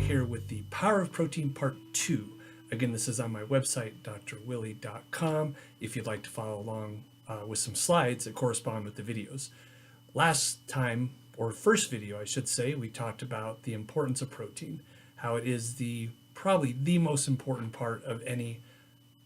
here with the Power of Protein Part 2. Again, this is on my website, drwilley.com, if you'd like to follow along with some slides that correspond with the videos. Last time, or first video I should say, we talked about the importance of protein, how it is probably the most important part of any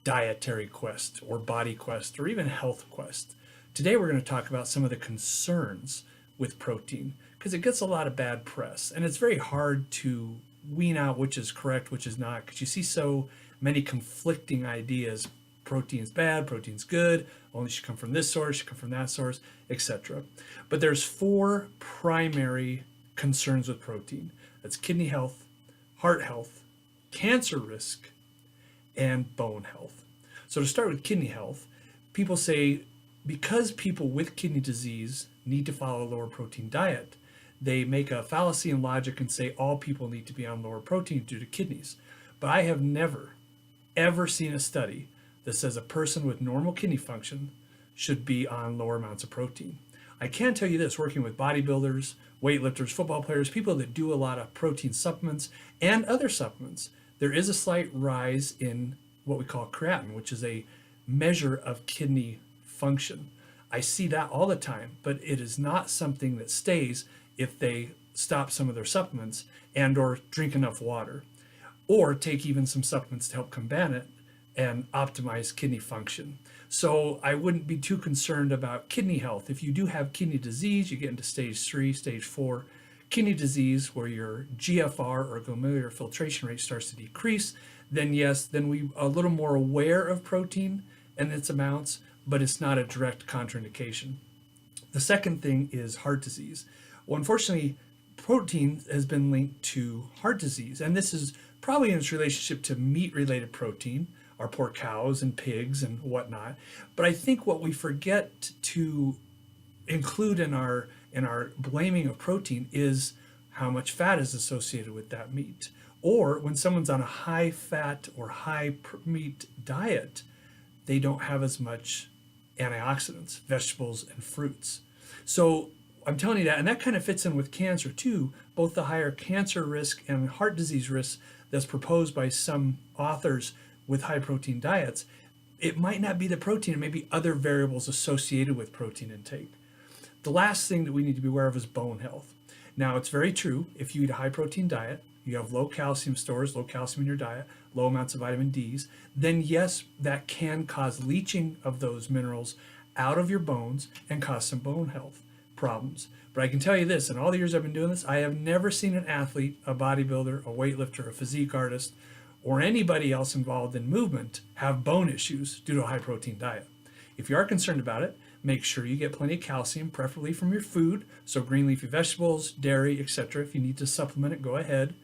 dietary quest or body quest or even health quest. Today we're going to talk about some of the concerns with protein because it gets a lot of bad press and it's very hard to wean out which is correct, which is not, because you see so many conflicting ideas. Protein's bad, protein's good, only should come from this source, should come from that source, etc. But there's 4 primary concerns with protein. That's kidney health, heart health, cancer risk, and bone health. So to start with kidney health, people say because people with kidney disease need to follow a lower protein diet, they make a fallacy in logic and say all people need to be on lower protein due to kidneys. But I have never, ever seen a study that says a person with normal kidney function should be on lower amounts of protein. I can tell you this, working with bodybuilders, weightlifters, football players, people that do a lot of protein supplements and other supplements, there is a slight rise in what we call creatinine, which is a measure of kidney function. I see that all the time, but it is not something that stays if they stop some of their supplements and or drink enough water or take even some supplements to help combat it and optimize kidney function. So I wouldn't be too concerned about kidney health. If you do have kidney disease, you get into stage 3, stage 4 kidney disease where your GFR or glomerular filtration rate starts to decrease, then yes, then we are a little more aware of protein and its amounts, but it's not a direct contraindication. The second thing is heart disease. Well, unfortunately, protein has been linked to heart disease, and this is probably in its relationship to meat-related protein, our poor cows and pigs and whatnot. But I think what we forget to include in our blaming of protein is how much fat is associated with that meat. Or when someone's on a high fat or high meat diet, they don't have as much antioxidants, vegetables and fruits. So I'm telling you that, and that kind of fits in with cancer too, both the higher cancer risk and heart disease risk that's proposed by some authors with high protein diets. It might not be the protein, it may be other variables associated with protein intake. The last thing that we need to be aware of is bone health. Now, it's very true, if you eat a high protein diet, you have low calcium stores, low calcium in your diet, low amounts of vitamin D's, then yes, that can cause leaching of those minerals out of your bones and cause some bone health problems. But I can tell you this, in all the years I've been doing this, I have never seen an athlete, a bodybuilder, a weightlifter, a physique artist, or anybody else involved in movement have bone issues due to a high protein diet. If you are concerned about it, make sure you get plenty of calcium, preferably from your food, so green leafy vegetables, dairy, etc. If you need to supplement it, go ahead.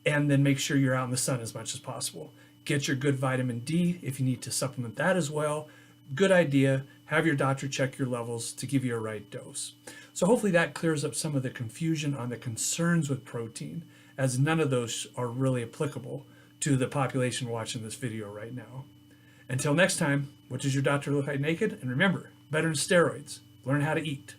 And then make sure you're out in the sun as much as possible. Get your good vitamin D if you need to supplement that as well. Good idea. Have your doctor check your levels to give you a right dose. So hopefully that clears up some of the confusion on the concerns with protein, as none of those are really applicable to the population watching this video right now. Until next time, what does your doctor look like naked? And remember, better than steroids, learn how to eat.